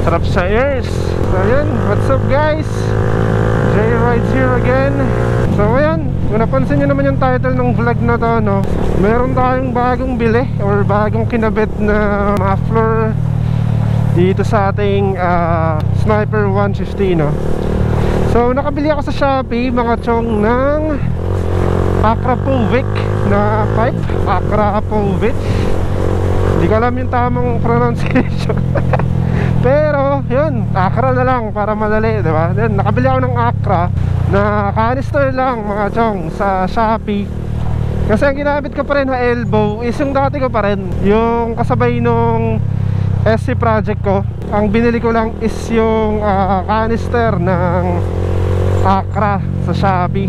Sarap sa ears. So yun, what's up guys, Jay Rides here again. So ayan, kung napansin nyo naman yung title ng vlog na to, no, meron tayong bagong bili or bagong kinabit na muffler dito sa ating Sniper 150, no. So nakabili ako sa Shopee mga chong ng Akrapovic na pipe. Akrapovic, hindi ko alam yung tamang pronunciation. Pero yun, Akra na lang para madali, diba? Then nakabili ako ng Akra na canister lang mga chong sa Shopee. Kasi ang ginamit ko pa rin na elbow is yung dati ko pa rin, yung kasabay nung SC project ko. Ang binili ko lang is yung canister ng Akra sa Shopee.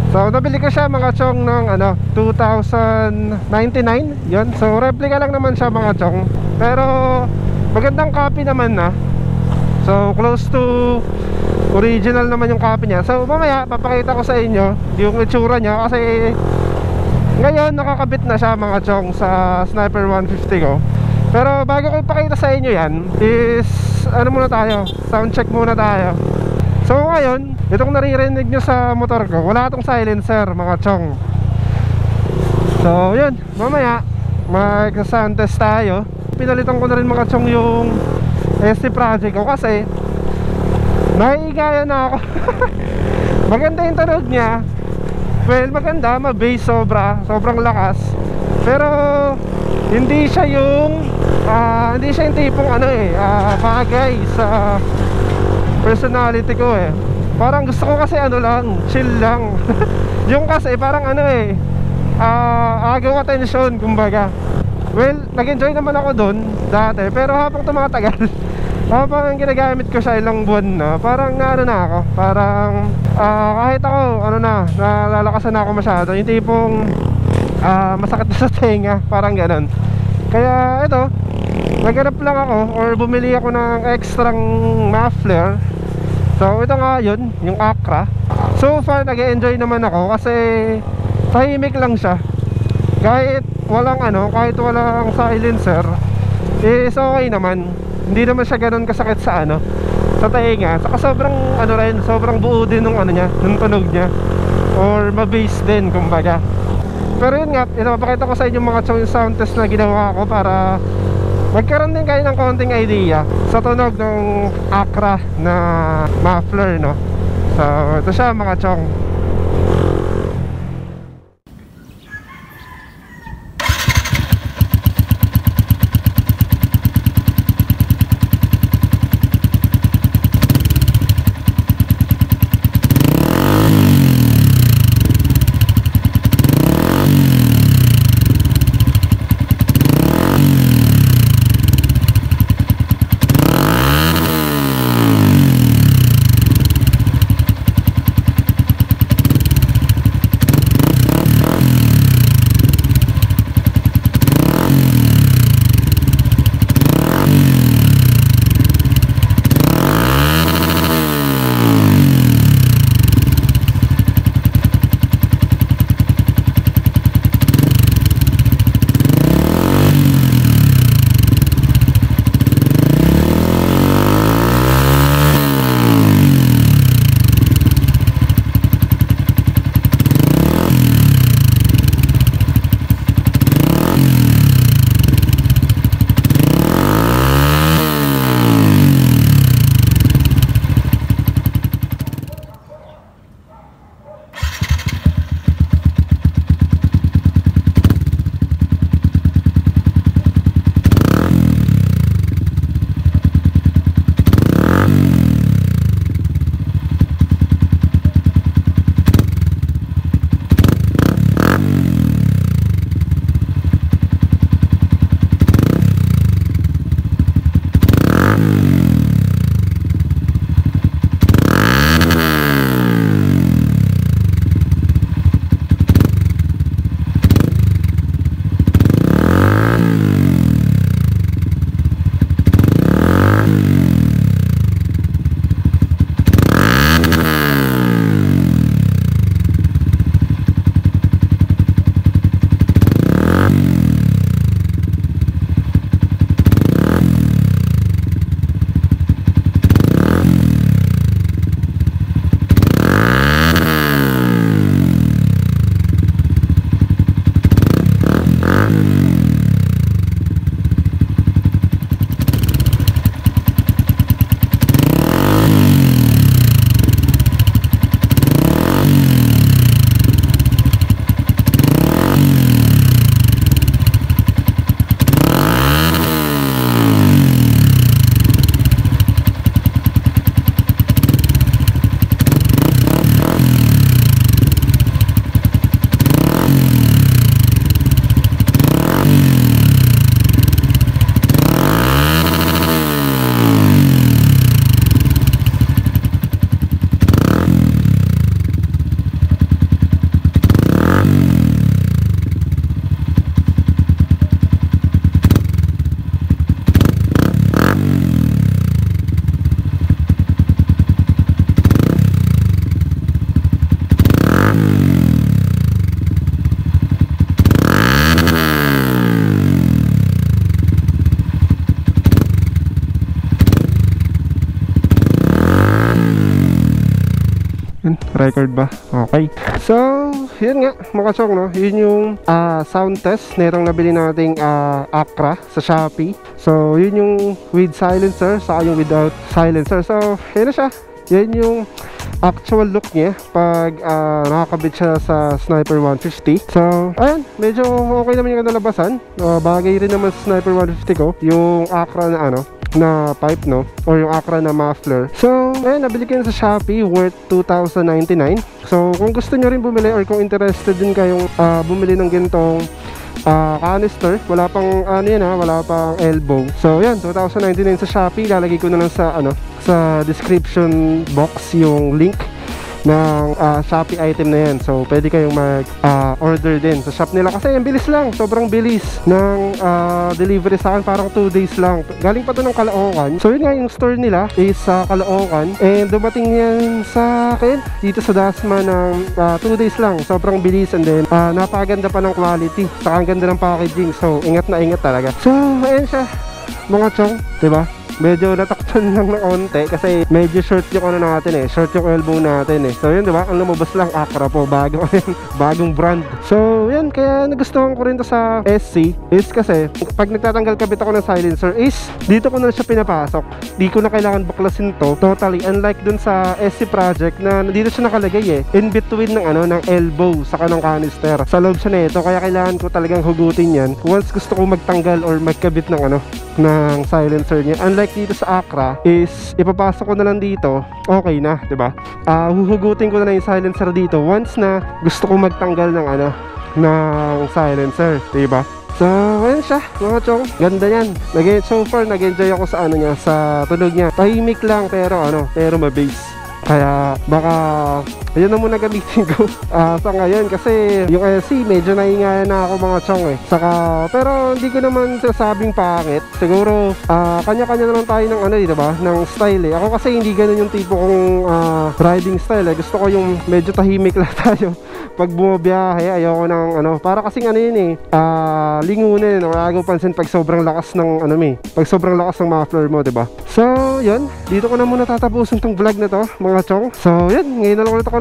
So nabili ko siya mga chong ng 2,099 yun. So replica lang naman siya mga chong, pero magandang copy naman na. So close to original naman yung copy niya. So mamaya papakita ko sa inyo yung itsura niya, kasi ngayon nakakabit na siya mga chong sa Sniper 150 ko. Pero bago ko ipakita sa inyo yan is muna tayo, sound check muna tayo. So ngayon, itong naririnig nyo sa motor ko, wala itong silencer mga chong. So yun, mamaya mag-sound test tayo. Pinalitan ko na rin mga chong yung SC project ko kasi naiigaya na ako. Maganda yung tunog niya. Well, maganda, ma-bass sobrang lakas. Pero hindi siya yung tipong bagay sa personality ko eh. Parang gusto ko kasi lang, chill lang. Yung kasi parang agaw attention kumbaga. Well, nag-enjoy naman ako doon dati, pero habang tumatagal, habang ginagamit ko siya ilang buwan na, parang na ako, parang kahit ako, nalalakasan na ako masyado, yung tipong masakit na sa tenga, parang ganon. Kaya ito, naghanap lang ako or bumili ako ng extrang muffler. So ito nga yun, yung Akra. So far nag-enjoy naman ako kasi tahimik lang siya. Kahit walang silencer is okay naman. Hindi naman siya ganoon kasakit sa sa tenga. Saka sobrang buo din nung nung tunog niya, or ma-bass din kumbaga. Pero yun nga, ipapakita ko sa inyo mga chong sound test na ginawa ko para magkaroon din kayo ng konting idea sa tunog ng Akra na muffler, no. So ito siya mga chong. Record ba? Okay. So, yun nga mga chong, no? Yun yung sound test na itong nabili nating Acra sa Shopee. So, yun yung with silencer, saka yung without silencer. So, yun na siya. Yan yung actual look niya pag nakakabit siya sa Sniper 150. So, ayan, medyo okay naman yung kanalabasan. Bagay rin naman sa Sniper 150 ko, yung Acra na na pipe, no? Or yung Acra na muffler. So, ayan, nabili ko yun sa Shopee, worth 2,099. So, kung gusto nyo rin bumili or kung interested din kayong bumili ng ganitong canister, wala pang wala pang elbow. So, yan, 2,099 sa Shopee. Lalagay ko na lang sa sa description box yung link ng Shopee item na yan. So, pwede kayong mag-order din sa shop nila. Kasi ang bilis lang. Sobrang bilis ng delivery sa akin. Parang 2 days lang. Galing pa to ng Caloocan. So, yun nga, yung store nila is sa Caloocan. And dumating yan sa akin dito sa Dasma ng 2 days lang. Sobrang bilis. And then, napakaganda pa ng quality. Saka ang ganda ng packaging. So, ingat na ingat talaga. So, ayan siya, mga chong. Diba? Medyo natakpan lang ng onte kasi medyo short yung natin short yung elbow natin So yun, diba? Ang lumabas lang Acra po, bagong brand. So yun, kaya nagustuhan ko rin to sa SC is kasi pag nagtatanggal kabit ako ng silencer is dito ko na siya pinapasok. Di ko na kailangan baklasin to totally, unlike dun sa SC project na dito siya nakalagay in between ng ng elbow sa kanang canister. Sa loob siya nito, kaya kailangan ko talagang hugutin yan once gusto ko magtanggal or magkabit ng ng silencer niya. Unlike dito sa Acra is ipapasok ko na lang dito, okay na, 'di ba? Huhugutin ko na lang yung silencer dito once na gusto ko magtanggal ng ng silencer, 'di ba? So, ayan siya, mga chong. Ganda yan. So far, nag-enjoy ako sa niya, sa tunog niya. Tahimik lang pero pero ma-bass. Kaya baka yun na muna gamitin ko sa ngayon kasi yung SC medyo naingayan na ako mga chong Saka, pero hindi ko naman sasabing pangit. Siguro kanya-kanya naman tayo ng diba? Ng style Ako kasi hindi ganun yung tipo kong riding style Gusto ko yung medyo tahimik lang tayo pag bumabiyahe. Ayoko ng para kasing yun lingunin o agaw pansin pag sobrang lakas ng pag sobrang lakas ng muffler mo, diba? So yun, dito ko na muna tatapusin tong vlog na to mga chong. So yun, ngayon na lang ulit ako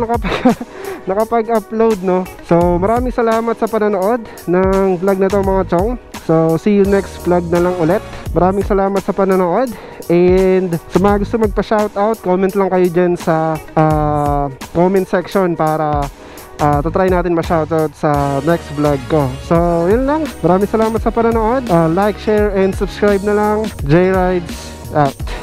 nakapag-upload, no? So maraming salamat sa panonood ng vlog na to mga chong. So see you next vlog na lang ulit. Maraming salamat sa panonood. And sa mga gusto magpa-shoutout, comment lang kayo dyan sa comment section para try natin ma-shoutout sa next vlog ko. So yun lang, maraming salamat sa panonood. Like, share, and subscribe na lang. J-Rides out.